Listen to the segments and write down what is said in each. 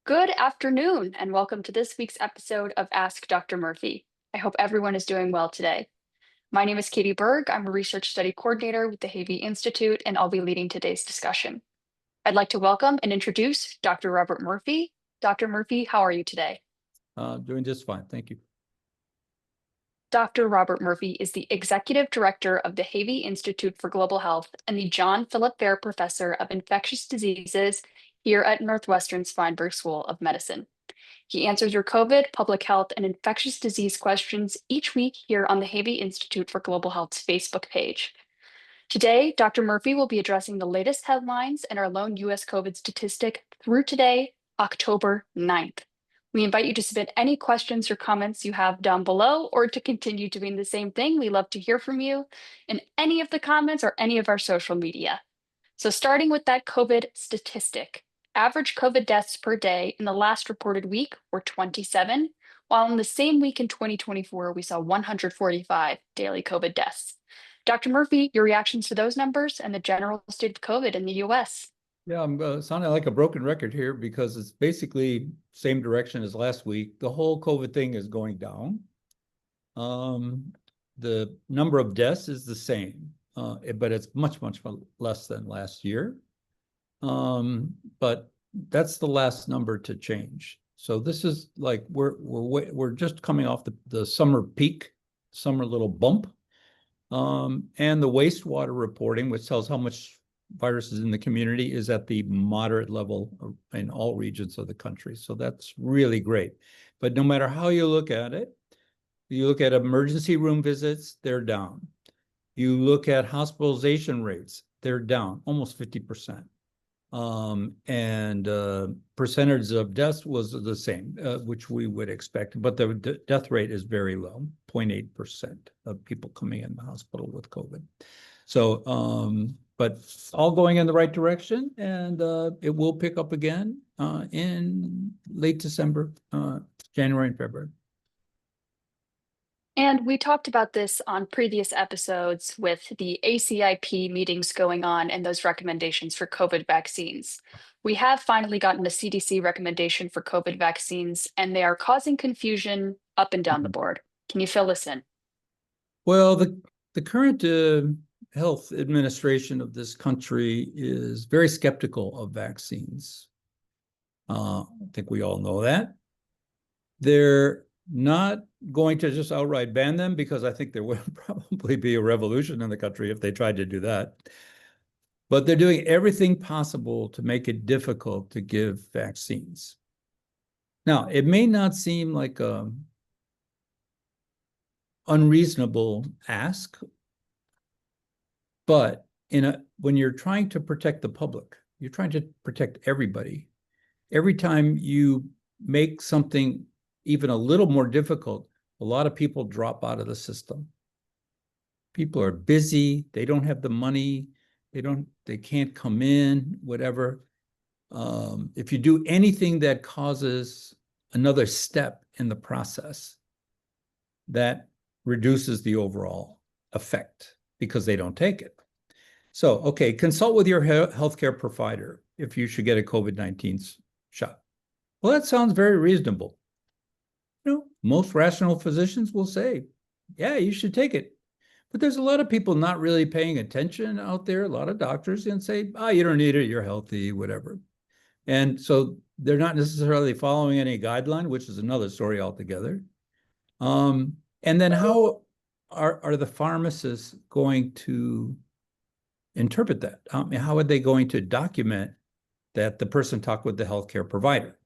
Good afternoon, and welcome to this week's episode of Ask Dr. Murphy. I hope everyone is doing well today. My name is Katie Berg. I'm a research study coordinator with the Havey Institute, and I'll be leading today's discussion. I'd like to welcome and introduce Dr. Robert Murphy. Dr. Murphy, how are you today? Doing just fine, thank you. Dr. Robert Murphy is the executive director of the Havey Institute for Global Health and the John Philip Fair Professor of Infectious Diseases here at Northwestern's Feinberg School of Medicine. He answers your COVID, public health, and infectious disease questions each week here on the Havey Institute for Global Health's Facebook page. Today, Dr. Murphy will be addressing the latest headlines and our lone US COVID statistic through today, October 9th. We invite you to submit any questions or comments you have down below, or to continue doing the same thing. We love to hear from you in any of the comments or any of our social media. So starting with that COVID statistic, average COVID deaths per day in the last reported week were 27, while in the same week in 2024, we saw 145 daily COVID deaths. Dr. Murphy, your reactions to those numbers and the general state of COVID in the US? Yeah, I'm sounding like a broken record here because it's basically same direction as last week. The whole COVID thing is going down. The number of deaths is the same, but it's much less than last year. But that's the last number to change. So this is like we're just coming off the summer peak, summer little bump, and the wastewater reporting, which tells how much virus is in the community, is at the moderate level in all regions of the country. So that's really great. But no matter how you look at it, you look at emergency room visits, they're down. You look at hospitalization rates, they're down almost 50%. Percentage of deaths was the same, which we would expect, but the death rate is very low, 0.8% of people coming in the hospital with COVID. So, but all going in the right direction, and it will pick up again in late December, January and February. And we talked about this on previous episodes with the ACIP meetings going on and those recommendations for COVID vaccines. We have finally gotten a CDC recommendation for COVID vaccines, and they are causing confusion up and down the board. Can you fill us in? Well, the current health administration of this country is very skeptical of vaccines. I think we all know that. They're not going to just outright ban them, because I think there would probably be a revolution in the country if they tried to do that. But they're doing everything possible to make it difficult to give vaccines. Now, it may not seem like an unreasonable ask, but when you're trying to protect the public, you're trying to protect everybody. Every time you make something even a little more difficult, a lot of people drop out of the system. People are busy, they don't have the money, they can't come in, whatever. If you do anything that causes another step in the process, that reduces the overall effect because they don't take it. So, okay, consult with your healthcare provider if you should get a COVID-19 shot. Well, that sounds very reasonable. Most rational physicians will say, yeah, you should take it. But there's a lot of people not really paying attention out there, a lot of doctors, and say, you don't need it, you're healthy, whatever. And so they're not necessarily following any guideline, which is another story altogether. And then how are the pharmacists going to interpret that? How are they going to document that the person talked with the healthcare provider?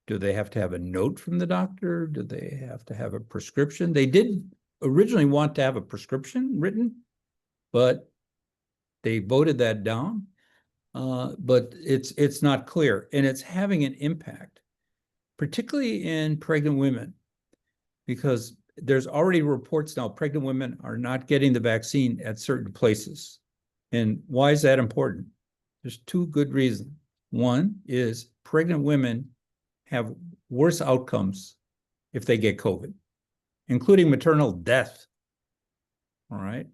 Do they have to have a note from the doctor? Do they have to have a prescription? They did originally want to have a prescription written, but they voted that down. But it's not clear, and it's having an impact, particularly in pregnant women, because there's already reports now pregnant women are not getting the vaccine at certain places. And why is that important? There's two good reasons. One is pregnant women have worse outcomes if they get COVID, including maternal death, all right,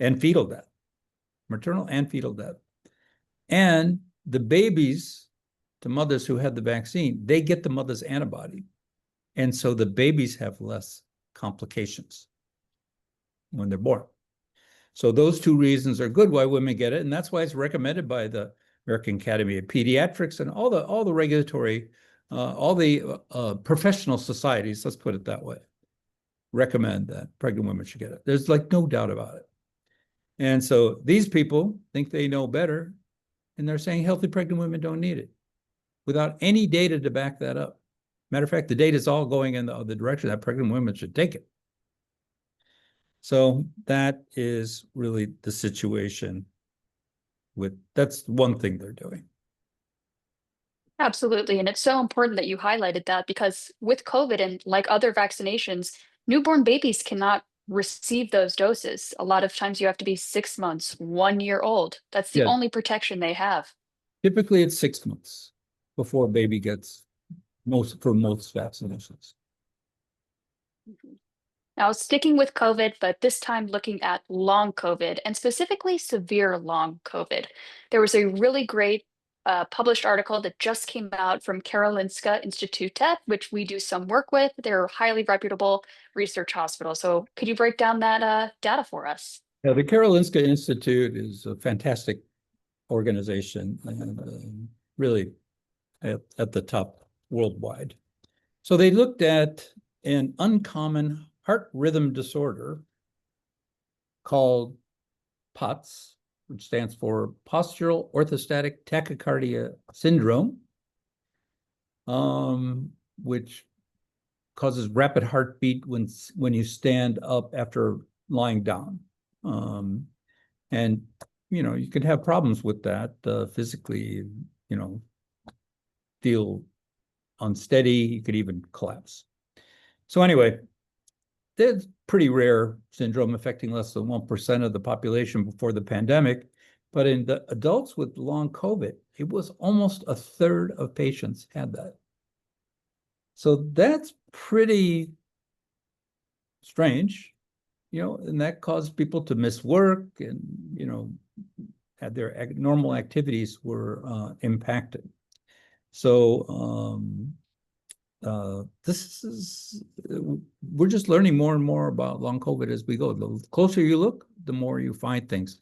and fetal death, maternal and fetal death. And the babies to mothers who had the vaccine, they get the mother's antibody. And so the babies have less complications when they're born. So those two reasons are good why women get it. And that's why it's recommended by the American Academy of Pediatrics and all the regulatory, all the professional societies, let's put it that way, recommend that pregnant women should get it. There's like no doubt about it. And so these people think they know better, and they're saying healthy pregnant women don't need it without any data to back that up. Matter of fact, the data is all going in the direction that pregnant women should take it. So that is really the situation that's one thing they're doing. Absolutely. And it's so important that you highlighted that because with COVID and like other vaccinations, newborn babies cannot receive those doses. A lot of times you have to be 6 months, 1 year old. That's the Yeah, only protection they have. typically it's 6 months before a baby gets most vaccinations. Mhm. Now, sticking with COVID, but this time looking at long COVID and specifically severe long COVID. There was a really great published article that just came out from Karolinska Institutet, which we do some work with. They're a highly reputable research hospital. So could you break down that data for us? Yeah, the Karolinska Institute is a fantastic organization and really at the top worldwide. So they looked at an uncommon heart rhythm disorder called POTS, which stands for postural orthostatic tachycardia syndrome, which causes rapid heartbeat when you stand up after lying down. And you could have problems with that physically, feel unsteady, you could even collapse. So anyway, it's pretty rare syndrome affecting less than 1% of the population before the pandemic. But in the adults with long COVID, it was almost a third of patients had that. So that's pretty strange, and that caused people to miss work and, had their normal activities were impacted. So we're just learning more and more about long COVID as we go. The closer you look, the more you find things.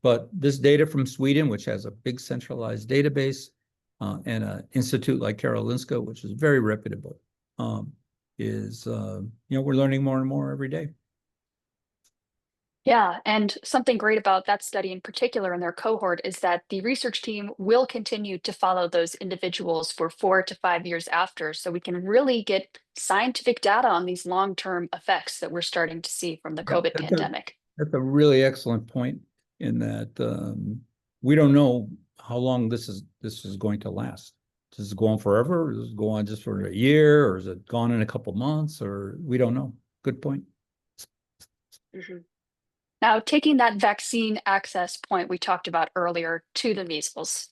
But this data from Sweden, which has a big centralized database, and an institute like Karolinska, which is very reputable, we're learning more and more every day. Yeah, and something great about that study in particular in their cohort is that the research team will continue to follow those individuals for 4 to 5 years after, so we can really get scientific data on these long-term effects that we're starting to see from the Yeah, COVID pandemic. that's a really excellent point in that we don't know how long this is going to last. Does it go on forever? Does it go on just for a year, or is it gone in a couple months, or we don't know. Good point. Mhm. Now, taking that vaccine access point we talked about earlier to the measles,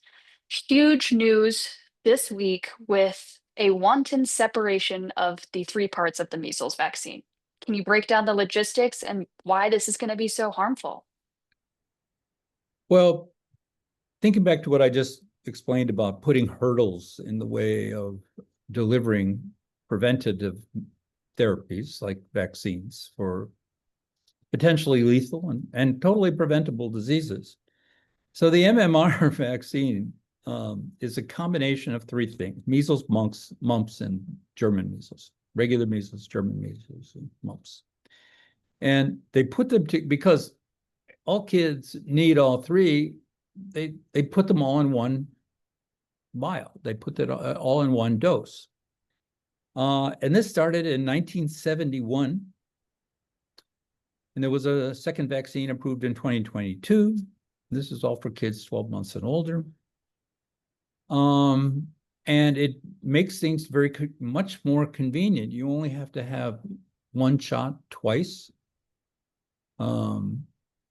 huge news this week with a wanton separation of the three parts of the measles vaccine. Can you break down the logistics and why this is going to be so harmful? Well, thinking back to what I just explained about putting hurdles in the way of delivering preventative therapies like vaccines for potentially lethal and totally preventable diseases. So the MMR vaccine is a combination of three things: measles, mumps, and German measles, regular measles, German measles, and mumps. And they put them because all kids need all three. They put them all in one vial. They put it all in one dose. And this started in 1971. And there was a second vaccine approved in 2022. This is all for kids 12 months and older. And it makes things much more convenient. You only have to have one shot twice. And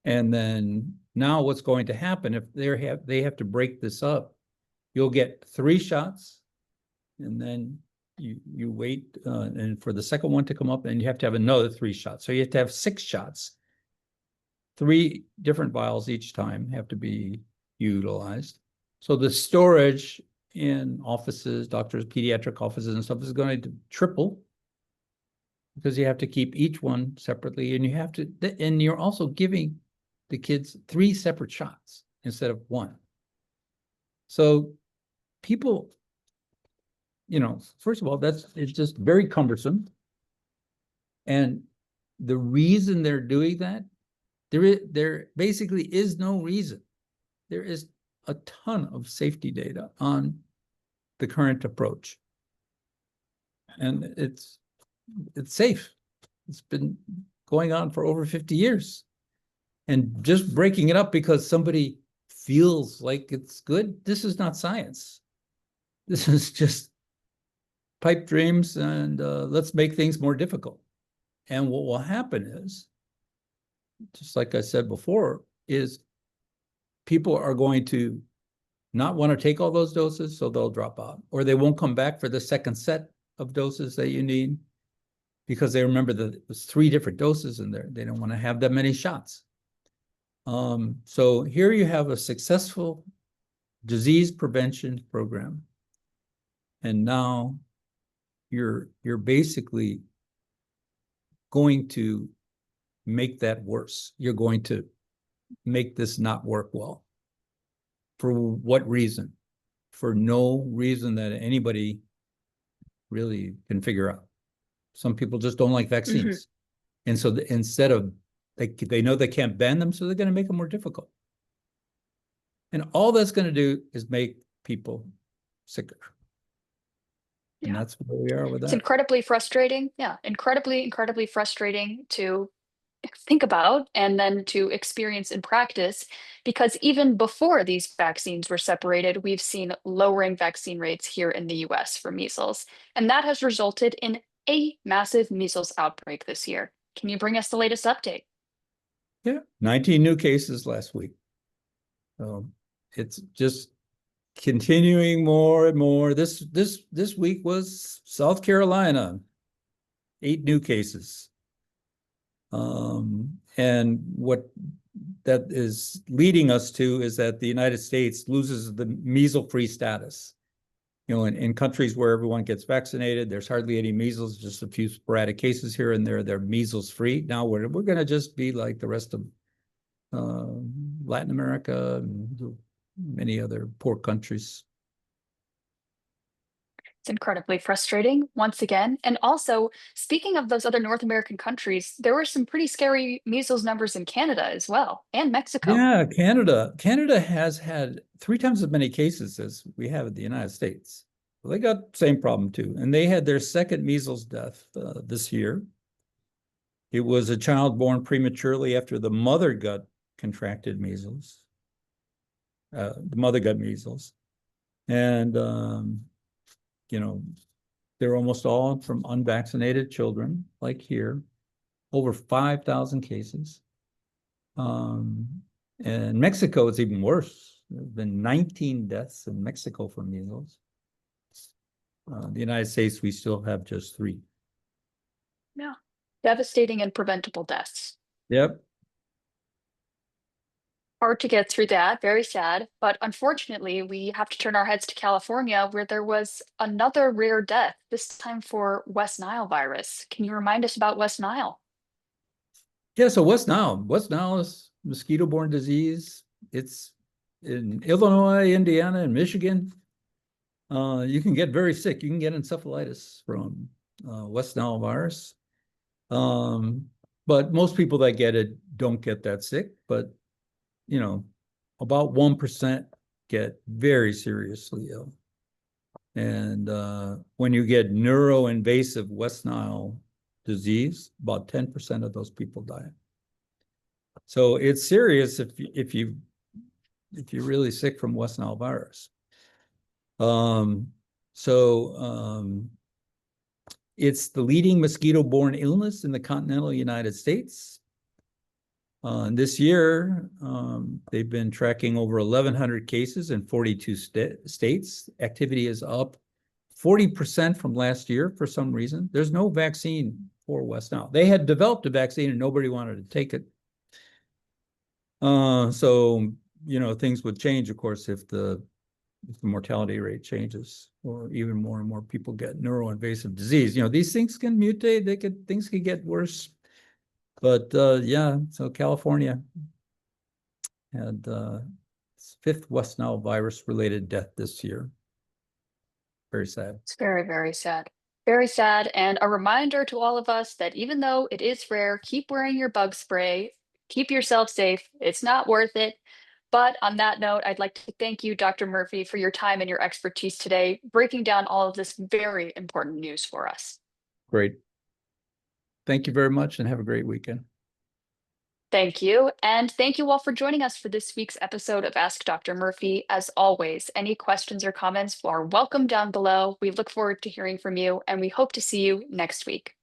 then now what's going to happen if they have to break this up, you'll get 3 shots, and then you wait and for the second one to come up, and you have to have another 3 shots. So you have to have 6 shots. 3 different vials each time have to be utilized. So the storage in offices, doctors, pediatric offices and stuff is going to triple because you have to keep each one separately, and you have to, and you're also giving the kids 3 separate shots instead of 1. So people, first of all, it's just very cumbersome. And the reason they're doing that, there basically is no reason. There is a ton of safety data on the current approach. And it's safe. It's been going on for over 50 years. And just breaking it up because somebody feels like it's good, this is not science. This is just pipe dreams, and let's make things more difficult. And what will happen is, just like I said before, is people are going to not want to take all those doses, so they'll drop out, or they won't come back for the second set of doses that you need because they remember that it was 3 different doses in there. They don't want to have that many shots. So here you have a successful disease prevention program, and now you're basically going to make that worse. You're going to make this not work well. For what reason? For no reason that anybody really can figure out. Some people just don't like vaccines. And so instead of, they know they can't ban them, so they're going to make them more difficult. And all that's going to do is make people sicker. Yeah. And that's where we are with that. It's incredibly frustrating. Yeah, incredibly frustrating to think about and then to experience in practice, because even before these vaccines were separated, we've seen lowering vaccine rates here in the US for measles. And that has resulted in a massive measles outbreak this year. Can you bring us the latest update? Yeah, 19 new cases last week. So it's just continuing more and more. This week was South Carolina, 8 new cases. And what that is leading us to is that the United States loses the measles-free status. In countries where everyone gets vaccinated, there's hardly any measles, just a few sporadic cases here and there. They're measles-free. Now we're going to just be like the rest of Latin America and many other poor countries. It's incredibly frustrating once again. And also, speaking of those other North American countries, there were some pretty scary measles numbers in Canada as well, and Mexico. Yeah, Canada has had 3 times as many cases as we have in the United States. Well, they got the same problem too. And they had their second measles death this year. It was a child born prematurely after the mother got contracted measles. The mother got measles. And they're almost all from unvaccinated children, like here, over 5,000 cases. And Mexico is even worse. There's been 19 deaths in Mexico from measles. The United States, we still have just 3. Yeah, devastating and preventable deaths. Yep. Hard to get through that, very sad. But unfortunately, we have to turn our heads to California, where there was another rare death, this time for West Nile virus. Can you remind us about West Nile? Yeah, so West Nile is mosquito-borne disease. It's in Illinois, Indiana, and Michigan. You can get very sick. You can get encephalitis from West Nile virus. But most people that get it don't get that sick. But, about 1% get very seriously ill. And when you get neuroinvasive West Nile disease, about 10% of those people die. So it's serious if you're really sick from West Nile virus. It's the leading mosquito-borne illness in the continental United States. This year, they've been tracking over 1,100 cases in 42 states. Activity is up 40% from last year for some reason. There's no vaccine for West Nile. They had developed a vaccine and nobody wanted to take it. So things would change, of course, if the if the mortality rate changes, or even more and more people get neuroinvasive disease. These things can mutate, things can get worse. But yeah, so California had fifth West Nile virus related death this year. Very sad. It's very, very sad. Very sad. And a reminder to all of us that even though it is rare, keep wearing your bug spray, keep yourself safe. It's not worth it. But on that note, I'd like to thank you, Dr. Murphy, for your time and your expertise today, breaking down all of this very important news for us. Great. Thank you very much and have a great weekend. Thank you. And thank you all for joining us for this week's episode of Ask Dr. Murphy. As always, any questions or comments are welcome down below. We look forward to hearing from you, and we hope to see you next week.